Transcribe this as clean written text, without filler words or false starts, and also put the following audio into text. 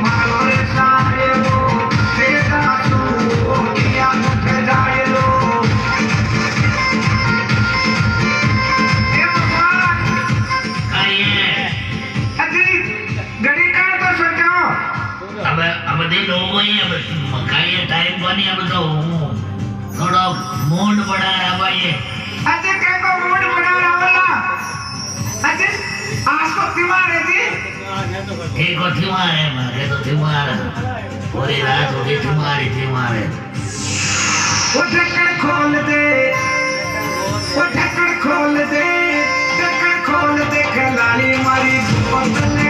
मारो सायो तेरा तू किया उठ जायलो ए भगवान अजी घड़ी का तो सोचो अब दे लोगों ही अब मकाई टाइम बनी अब तो थोड़ा मूड बड़ा है भाई अजी क्या को मूड बना रहा वाला अजी आज तो त्योहार है जी एक और त्योहार है मारे तो त्योहार पूरी रात होगी त्योहार ही त्योहार है वो ढक्कन खोल दे वो ढक्कन खोल दे खलाली मारी बोतल